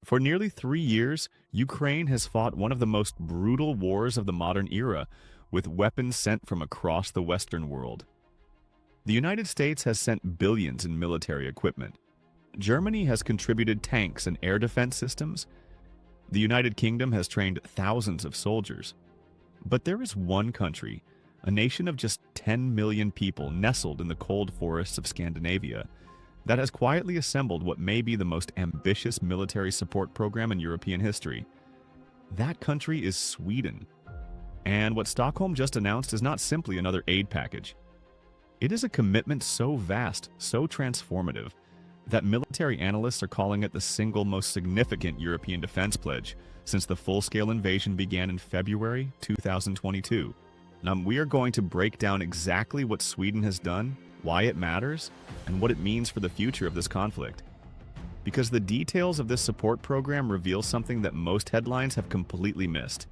For nearly 3 years, Ukraine has fought one of the most brutal wars of the modern era, with weapons sent from across the Western world. The United States has sent billions in military equipment. Germany has contributed tanks and air defense systems. The United Kingdom has trained thousands of soldiers. But there is one country, a nation of just 10 million people nestled in the cold forests of Scandinavia, that has quietly assembled what may be the most ambitious military support program in European history. That country is Sweden. And what Stockholm just announced is not simply another aid package. It is a commitment so vast, so transformative, that military analysts are calling it the single most significant European defense pledge since the full-scale invasion began in February 2022. Now, we are going to break down exactly what Sweden has done, why it matters, and what it means for the future of this conflict. Because the details of this support program reveal something that most headlines have completely missed.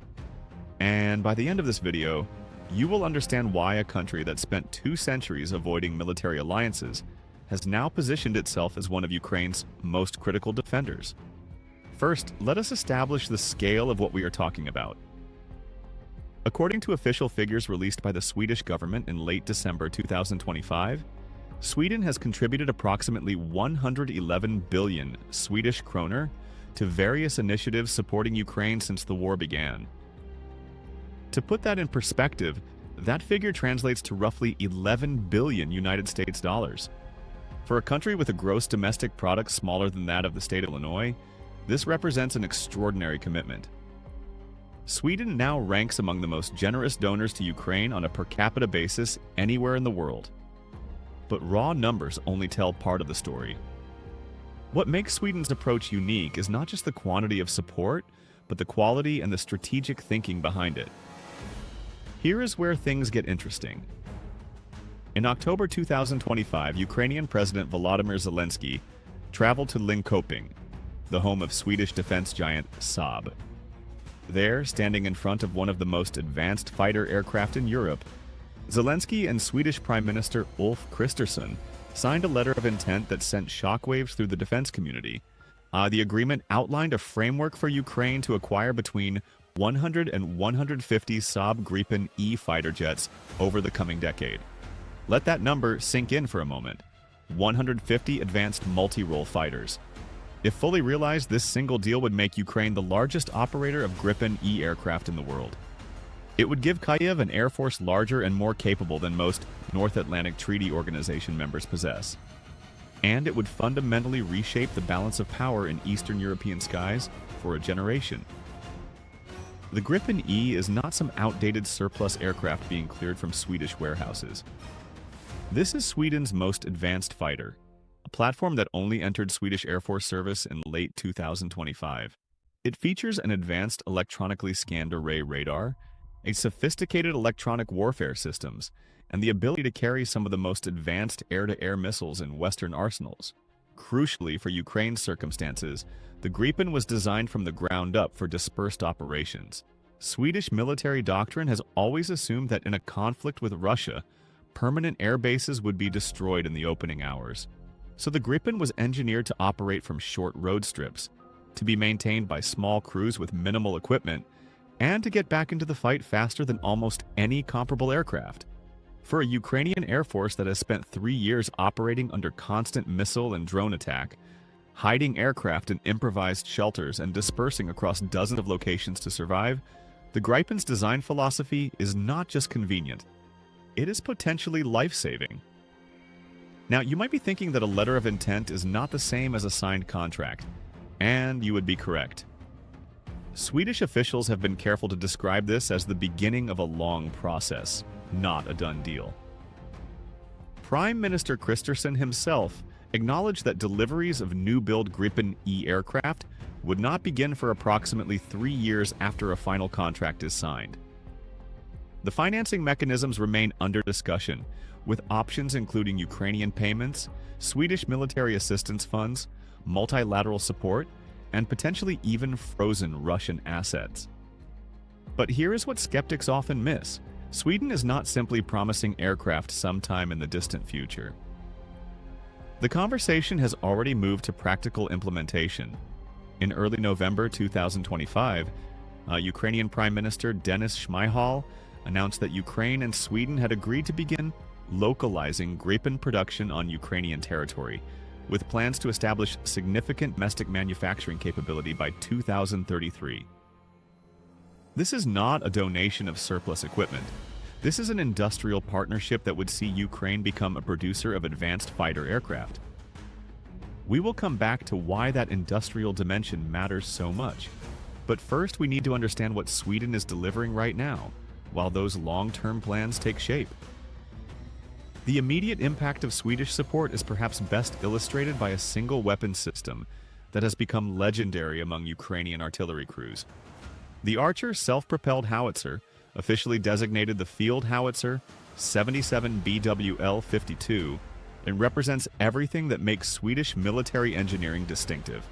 And by the end of this video, you will understand why a country that spent 2 centuries avoiding military alliances has now positioned itself as one of Ukraine's most critical defenders. First, let us establish the scale of what we are talking about. According to official figures released by the Swedish government in late December 2025, Sweden has contributed approximately 111 billion Swedish kroner to various initiatives supporting Ukraine since the war began. To put that in perspective, that figure translates to roughly 11 billion United States dollars. For a country with a gross domestic product smaller than that of the state of Illinois, this represents an extraordinary commitment. Sweden now ranks among the most generous donors to Ukraine on a per capita basis anywhere in the world. But raw numbers only tell part of the story. What makes Sweden's approach unique is not just the quantity of support, but the quality and the strategic thinking behind it. Here is where things get interesting. In October 2025, Ukrainian President Volodymyr Zelensky traveled to Linköping, the home of Swedish defense giant Saab. There, standing in front of one of the most advanced fighter aircraft in Europe, Zelensky and Swedish Prime Minister Ulf Kristersson signed a letter of intent that sent shockwaves through the defense community. The agreement outlined a framework for Ukraine to acquire between 100 and 150 Saab Gripen E fighter jets over the coming decade. Let that number sink in for a moment. 150 advanced multi-role fighters. If fully realized, this single deal would make Ukraine the largest operator of Gripen E aircraft in the world. It would give Kyiv an air force larger and more capable than most North Atlantic Treaty Organization members possess. And it would fundamentally reshape the balance of power in Eastern European skies for a generation. The Gripen E is not some outdated surplus aircraft being cleared from Swedish warehouses. This is Sweden's most advanced fighter, a platform that only entered Swedish Air Force service in late 2025. It features an advanced electronically scanned array radar, a sophisticated electronic warfare systems, and the ability to carry some of the most advanced air-to-air missiles in Western arsenals. Crucially for Ukraine's circumstances, the Gripen was designed from the ground up for dispersed operations. Swedish military doctrine has always assumed that in a conflict with Russia, permanent air bases would be destroyed in the opening hours. So the Gripen was engineered to operate from short road strips, to be maintained by small crews with minimal equipment, and to get back into the fight faster than almost any comparable aircraft. For a Ukrainian Air Force that has spent 3 years operating under constant missile and drone attack, hiding aircraft in improvised shelters and dispersing across dozens of locations to survive, the Gripen's design philosophy is not just convenient. It is potentially life-saving. Now, you might be thinking that a letter of intent is not the same as a signed contract, and you would be correct. Swedish officials have been careful to describe this as the beginning of a long process, not a done deal. Prime Minister Kristersson himself acknowledged that deliveries of new-build Gripen E aircraft would not begin for approximately 3 years after a final contract is signed. The financing mechanisms remain under discussion, with options including Ukrainian payments, Swedish military assistance funds, multilateral support, and potentially even frozen Russian assets. But here is what skeptics often miss. Sweden is not simply promising aircraft sometime in the distant future. The conversation has already moved to practical implementation. In early November 2025, Ukrainian Prime Minister Denis Shmyhal announced that Ukraine and Sweden had agreed to begin localizing Gripen production on Ukrainian territory, with plans to establish significant domestic manufacturing capability by 2033. This is not a donation of surplus equipment. This is an industrial partnership that would see Ukraine become a producer of advanced fighter aircraft. We will come back to why that industrial dimension matters so much. But first, we need to understand what Sweden is delivering right now, while those long-term plans take shape. The immediate impact of Swedish support is perhaps best illustrated by a single weapon system that has become legendary among Ukrainian artillery crews. The Archer self-propelled howitzer, officially designated the Field Howitzer 77 BWL-52, and represents everything that makes Swedish military engineering distinctive.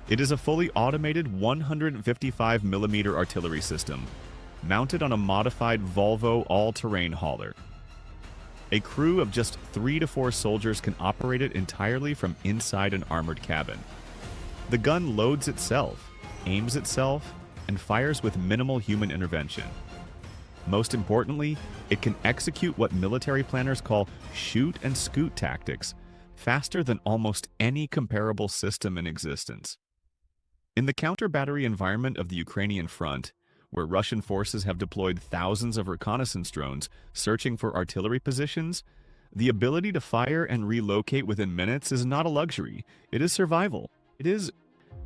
It is a fully automated 155mm artillery system, mounted on a modified Volvo all-terrain hauler. A crew of just 3 to 4 soldiers can operate it entirely from inside an armored cabin. The gun loads itself, aims itself, and fires with minimal human intervention. Most importantly, it can execute what military planners call shoot and scoot tactics faster than almost any comparable system in existence. In the counter-battery environment of the Ukrainian front, where Russian forces have deployed thousands of reconnaissance drones searching for artillery positions, the ability to fire and relocate within minutes is not a luxury, it is survival.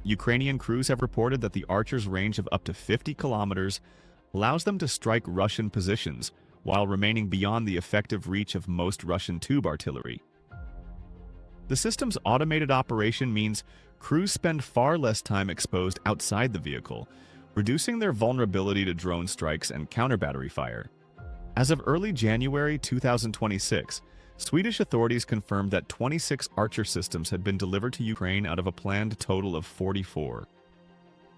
Ukrainian crews have reported that the Archer's range of up to 50 kilometers allows them to strike Russian positions while remaining beyond the effective reach of most Russian tube artillery. The system's automated operation means crews spend far less time exposed outside the vehicle, reducing their vulnerability to drone strikes and counter-battery fire. As of early January 2026, Swedish authorities confirmed that 26 Archer systems had been delivered to Ukraine out of a planned total of 44.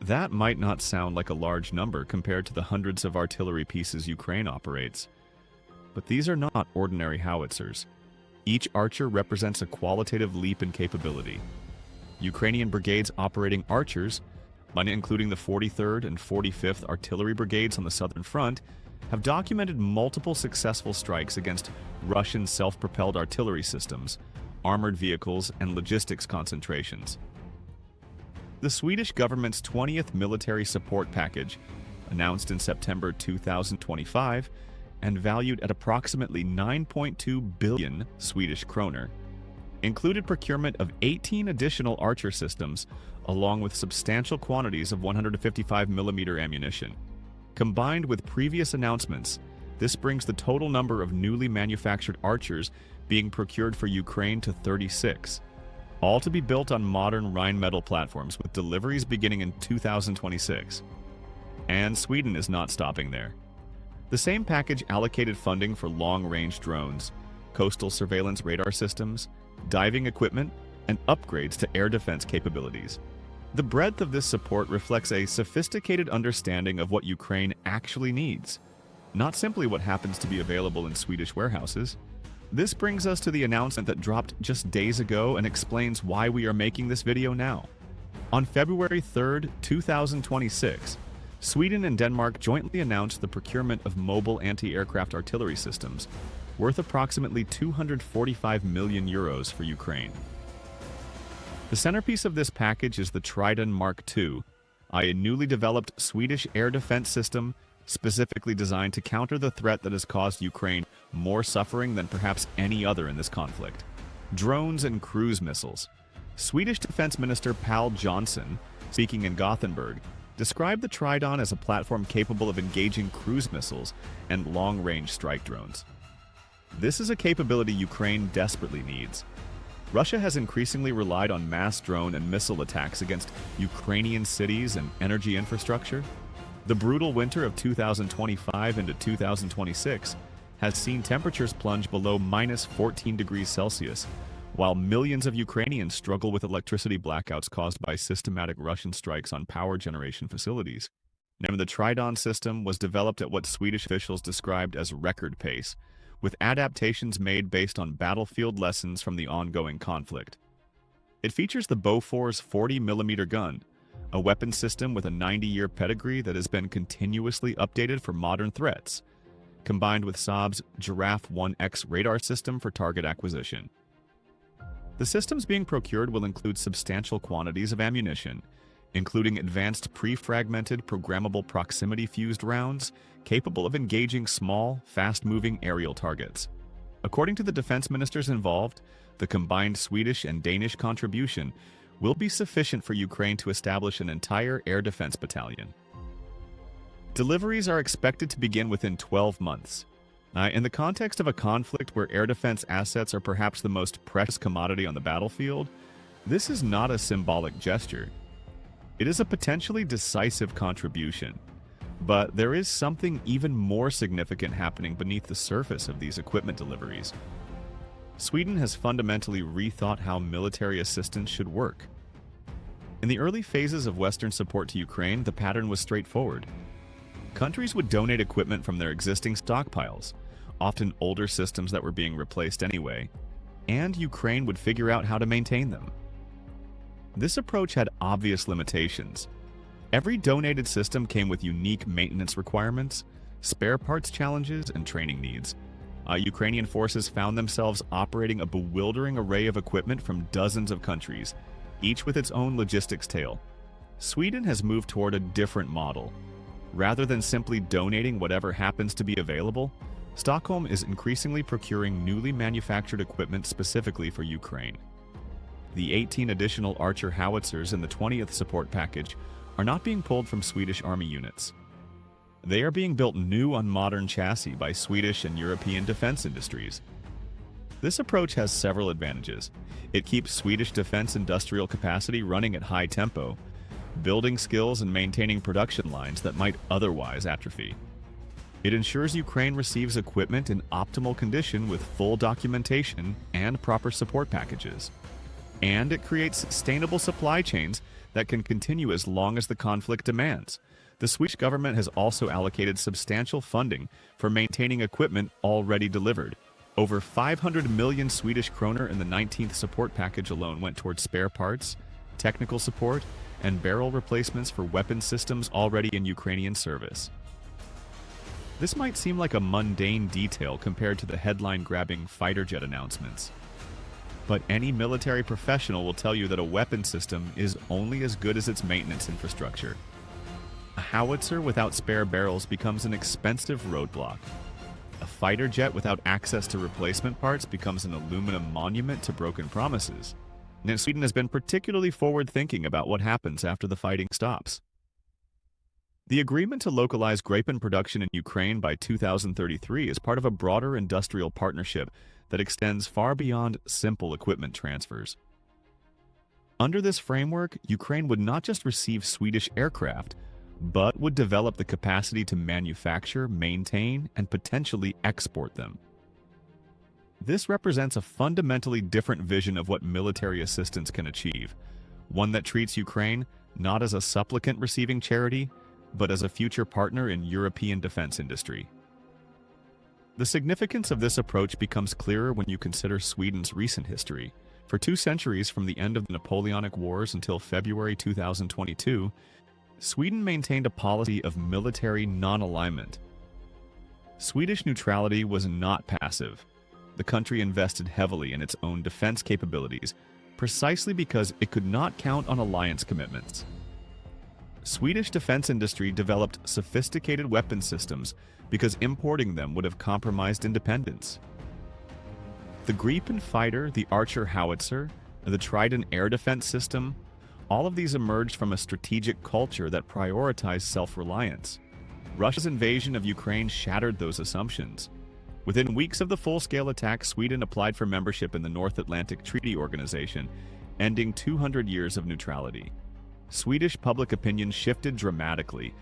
That might not sound like a large number compared to the hundreds of artillery pieces Ukraine operates. But these are not ordinary howitzers. Each Archer represents a qualitative leap in capability. Ukrainian brigades operating Archers, including the 43rd and 45th Artillery Brigades on the southern front, have documented multiple successful strikes against Russian self-propelled artillery systems, armored vehicles, and logistics concentrations. The Swedish government's 20th military support package, announced in September 2025 and valued at approximately 9.2 billion Swedish kroner, included procurement of 18 additional Archer systems along with substantial quantities of 155mm ammunition. Combined with previous announcements, this brings the total number of newly manufactured Archers being procured for Ukraine to 36, all to be built on modern Rheinmetall platforms with deliveries beginning in 2026. And Sweden is not stopping there. The same package allocated funding for long-range drones, coastal surveillance radar systems, diving equipment, and upgrades to air defense capabilities. The breadth of this support reflects a sophisticated understanding of what Ukraine actually needs, not simply what happens to be available in Swedish warehouses. This brings us to the announcement that dropped just days ago and explains why we are making this video now. On February 3, 2026, Sweden and Denmark jointly announced the procurement of mobile anti-aircraft artillery systems, worth approximately 245 million euros for Ukraine. The centerpiece of this package is the TRIDON Mark II, a newly developed Swedish air defense system specifically designed to counter the threat that has caused Ukraine more suffering than perhaps any other in this conflict: drones and cruise missiles. Swedish Defense Minister Pål Jonson, speaking in Gothenburg, described the TRIDON as a platform capable of engaging cruise missiles and long-range strike drones. This is a capability Ukraine desperately needs. Russia has increasingly relied on mass drone and missile attacks against Ukrainian cities and energy infrastructure. The brutal winter of 2025 into 2026 has seen temperatures plunge below -14 degrees Celsius, while millions of Ukrainians struggle with electricity blackouts caused by systematic Russian strikes on power generation facilities. Now, the TRIDON system was developed at what Swedish officials described as record pace, with adaptations made based on battlefield lessons from the ongoing conflict. It features the Bofors 40mm gun, a weapon system with a 90-year pedigree that has been continuously updated for modern threats, combined with Saab's Giraffe 1X radar system for target acquisition. The systems being procured will include substantial quantities of ammunition, including advanced pre-fragmented programmable proximity-fused rounds capable of engaging small, fast-moving aerial targets. According to the defense ministers involved, the combined Swedish and Danish contribution will be sufficient for Ukraine to establish an entire air defense battalion. Deliveries are expected to begin within 12 months. In the context of a conflict where air defense assets are perhaps the most precious commodity on the battlefield, this is not a symbolic gesture. It is a potentially decisive contribution. But there is something even more significant happening beneath the surface of these equipment deliveries. Sweden has fundamentally rethought how military assistance should work. In the early phases of Western support to Ukraine, the pattern was straightforward. Countries would donate equipment from their existing stockpiles, often older systems that were being replaced anyway, and Ukraine would figure out how to maintain them. This approach had obvious limitations. Every donated system came with unique maintenance requirements, spare parts challenges, and training needs. Ukrainian forces found themselves operating a bewildering array of equipment from dozens of countries, each with its own logistics tale. Sweden has moved toward a different model. Rather than simply donating whatever happens to be available, Stockholm is increasingly procuring newly manufactured equipment specifically for Ukraine. The 18 additional Archer howitzers in the 20th support package are not being pulled from Swedish army units. They are being built new on modern chassis by Swedish and European defense industries. This approach has several advantages. It keeps Swedish defense industrial capacity running at high tempo, building skills and maintaining production lines that might otherwise atrophy. It ensures Ukraine receives equipment in optimal condition with full documentation and proper support packages. And it creates sustainable supply chains that can continue as long as the conflict demands. The Swedish government has also allocated substantial funding for maintaining equipment already delivered. Over 500 million Swedish kroner in the 19th support package alone went towards spare parts, technical support, and barrel replacements for weapon systems already in Ukrainian service. This might seem like a mundane detail compared to the headline-grabbing fighter jet announcements. But any military professional will tell you that a weapon system is only as good as its maintenance infrastructure. A howitzer without spare barrels becomes an expensive roadblock. A fighter jet without access to replacement parts becomes an aluminum monument to broken promises. And Sweden has been particularly forward-thinking about what happens after the fighting stops. The agreement to localize Gripen production in Ukraine by 2033 is part of a broader industrial partnership that extends far beyond simple equipment transfers. Under this framework, Ukraine would not just receive Swedish aircraft, but would develop the capacity to manufacture, maintain, and potentially export them. This represents a fundamentally different vision of what military assistance can achieve, one that treats Ukraine not as a supplicant receiving charity, but as a future partner in European defense industry. The significance of this approach becomes clearer when you consider Sweden's recent history. For 2 centuries, from the end of the Napoleonic Wars until February 2022, Sweden maintained a policy of military non-alignment. Swedish neutrality was not passive. The country invested heavily in its own defense capabilities, precisely because it could not count on alliance commitments. Swedish defense industry developed sophisticated weapon systems because importing them would have compromised independence. The Gripen fighter, the Archer howitzer, the TRIDON air defense system, all of these emerged from a strategic culture that prioritized self-reliance. Russia's invasion of Ukraine shattered those assumptions. Within weeks of the full-scale attack, Sweden applied for membership in the North Atlantic Treaty Organization, ending 200 years of neutrality. Swedish public opinion shifted dramatically,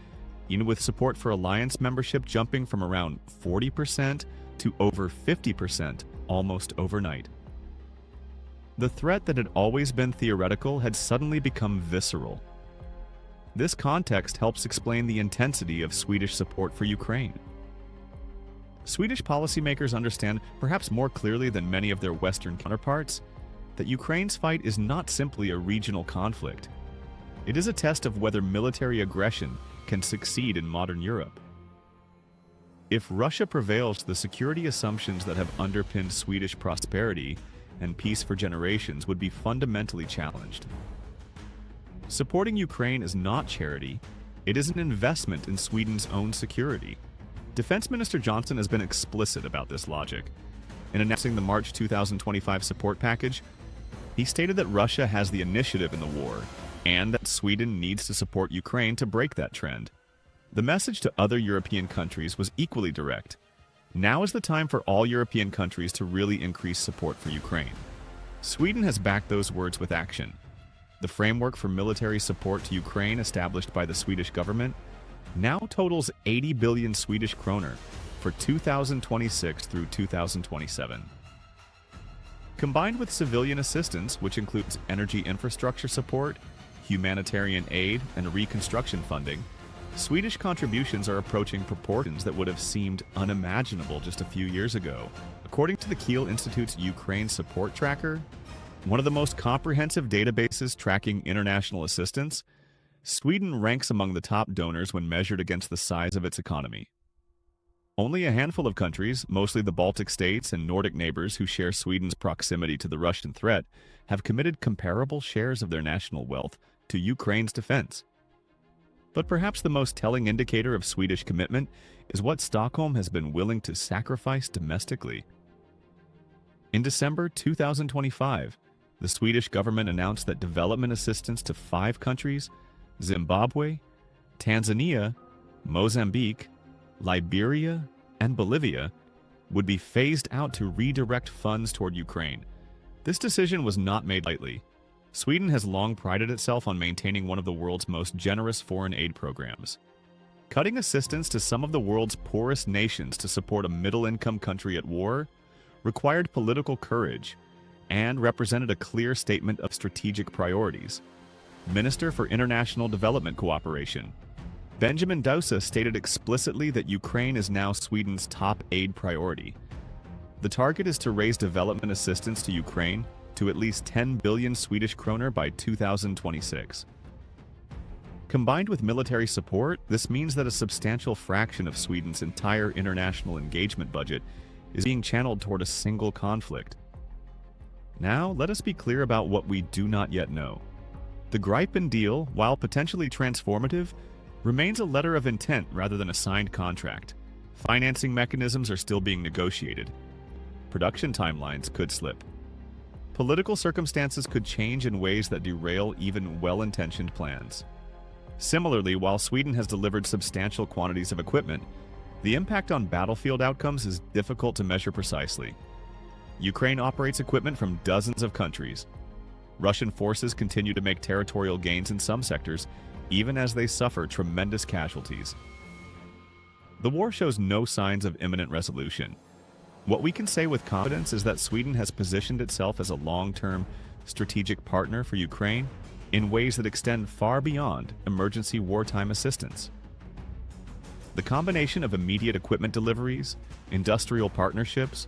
even with support for alliance membership jumping from around 40% to over 50% almost overnight. The threat that had always been theoretical had suddenly become visceral. This context helps explain the intensity of Swedish support for Ukraine. Swedish policymakers understand, perhaps more clearly than many of their Western counterparts, that Ukraine's fight is not simply a regional conflict. It is a test of whether military aggression can succeed in modern Europe. If Russia prevails, the security assumptions that have underpinned Swedish prosperity and peace for generations would be fundamentally challenged. Supporting Ukraine is not charity, it is an investment in Sweden's own security. Defense Minister Johnson has been explicit about this logic. In announcing the March 2025 support package, he stated that Russia has the initiative in the war and that Sweden needs to support Ukraine to break that trend. The message to other European countries was equally direct. Now is the time for all European countries to really increase support for Ukraine. Sweden has backed those words with action. The framework for military support to Ukraine established by the Swedish government now totals 80 billion Swedish kroner for 2026 through 2027. Combined with civilian assistance, which includes energy infrastructure support, humanitarian aid, and reconstruction funding, Swedish contributions are approaching proportions that would have seemed unimaginable just a few years ago. According to the Kiel Institute's Ukraine Support Tracker, one of the most comprehensive databases tracking international assistance, Sweden ranks among the top donors when measured against the size of its economy. Only a handful of countries, mostly the Baltic states and Nordic neighbors who share Sweden's proximity to the Russian threat, have committed comparable shares of their national wealth to Ukraine's defense. But perhaps the most telling indicator of Swedish commitment is what Stockholm has been willing to sacrifice domestically. In December 2025, the Swedish government announced that development assistance to 5 countries, Zimbabwe, Tanzania, Mozambique, Liberia, and Bolivia, would be phased out to redirect funds toward Ukraine. This decision was not made lightly. Sweden has long prided itself on maintaining one of the world's most generous foreign aid programs. Cutting assistance to some of the world's poorest nations to support a middle-income country at war required political courage and represented a clear statement of strategic priorities. Minister for International Development Cooperation Benjamin Dousa stated explicitly that Ukraine is now Sweden's top aid priority. The target is to raise development assistance to Ukraine to at least 10 billion Swedish kroner by 2026. Combined with military support, this means that a substantial fraction of Sweden's entire international engagement budget is being channeled toward a single conflict. Now, let us be clear about what we do not yet know. The Gripen deal, while potentially transformative, remains a letter of intent rather than a signed contract. Financing mechanisms are still being negotiated. Production timelines could slip. Political circumstances could change in ways that derail even well-intentioned plans. Similarly, while Sweden has delivered substantial quantities of equipment, the impact on battlefield outcomes is difficult to measure precisely. Ukraine operates equipment from dozens of countries. Russian forces continue to make territorial gains in some sectors, even as they suffer tremendous casualties. The war shows no signs of imminent resolution. What we can say with confidence is that Sweden has positioned itself as a long-term strategic partner for Ukraine in ways that extend far beyond emergency wartime assistance. The combination of immediate equipment deliveries, industrial partnerships,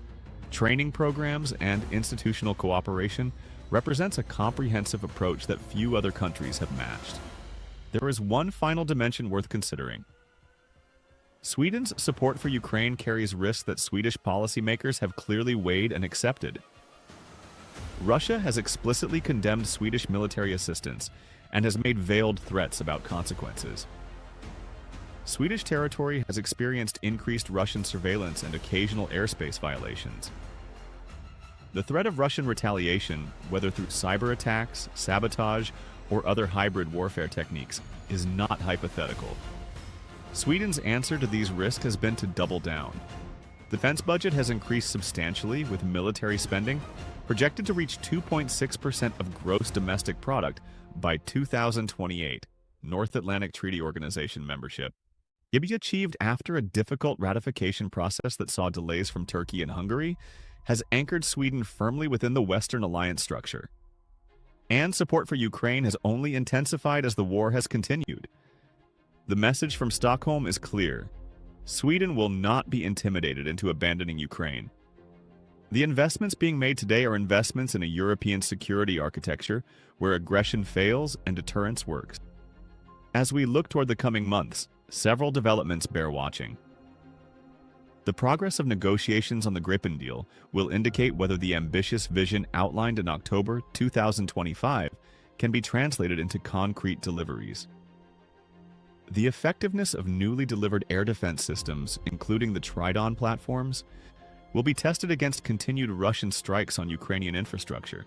training programs, and institutional cooperation represents a comprehensive approach that few other countries have matched. There is one final dimension worth considering. Sweden's support for Ukraine carries risks that Swedish policymakers have clearly weighed and accepted. Russia has explicitly condemned Swedish military assistance and has made veiled threats about consequences. Swedish territory has experienced increased Russian surveillance and occasional airspace violations. The threat of Russian retaliation, whether through cyber attacks, sabotage, or other hybrid warfare techniques, is not hypothetical. Sweden's answer to these risks has been to double down. Defense budget has increased substantially, with military spending projected to reach 2.6% of gross domestic product by 2028, North Atlantic Treaty Organization membership. It be achieved after a difficult ratification process that saw delays from Turkey and Hungary, has anchored Sweden firmly within the Western alliance structure. And support for Ukraine has only intensified as the war has continued. The message from Stockholm is clear. Sweden will not be intimidated into abandoning Ukraine. The investments being made today are investments in a European security architecture where aggression fails and deterrence works. As we look toward the coming months, several developments bear watching. The progress of negotiations on the Gripen deal will indicate whether the ambitious vision outlined in October 2025 can be translated into concrete deliveries. The effectiveness of newly delivered air defense systems, including the TRIDON platforms, will be tested against continued Russian strikes on Ukrainian infrastructure.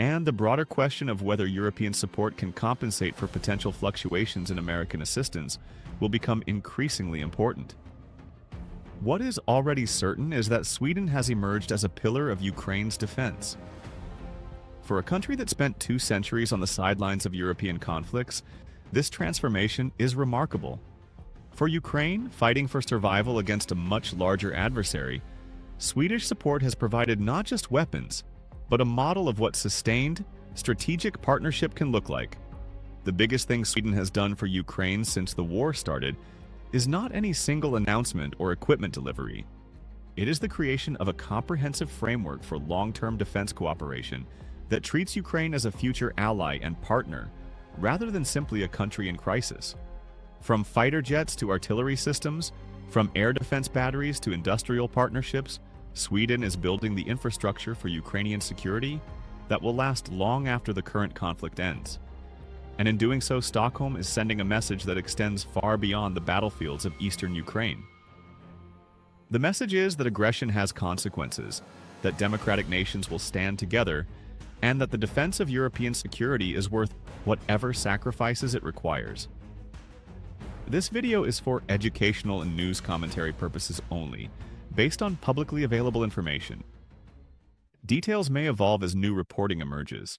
And the broader question of whether European support can compensate for potential fluctuations in American assistance will become increasingly important. What is already certain is that Sweden has emerged as a pillar of Ukraine's defense. For a country that spent 2 centuries on the sidelines of European conflicts, this transformation is remarkable. For Ukraine, fighting for survival against a much larger adversary, Swedish support has provided not just weapons, but a model of what sustained, strategic partnership can look like. The biggest thing Sweden has done for Ukraine since the war started is not any single announcement or equipment delivery. It is the creation of a comprehensive framework for long-term defense cooperation that treats Ukraine as a future ally and partner, rather than simply a country in crisis. From fighter jets to artillery systems, from air defense batteries to industrial partnerships, Sweden is building the infrastructure for Ukrainian security that will last long after the current conflict ends. And in doing so, Stockholm is sending a message that extends far beyond the battlefields of eastern Ukraine. The message is that aggression has consequences, that democratic nations will stand together, and that the defense of European security is worth whatever sacrifices it requires. This video is for educational and news commentary purposes only, based on publicly available information. Details may evolve as new reporting emerges.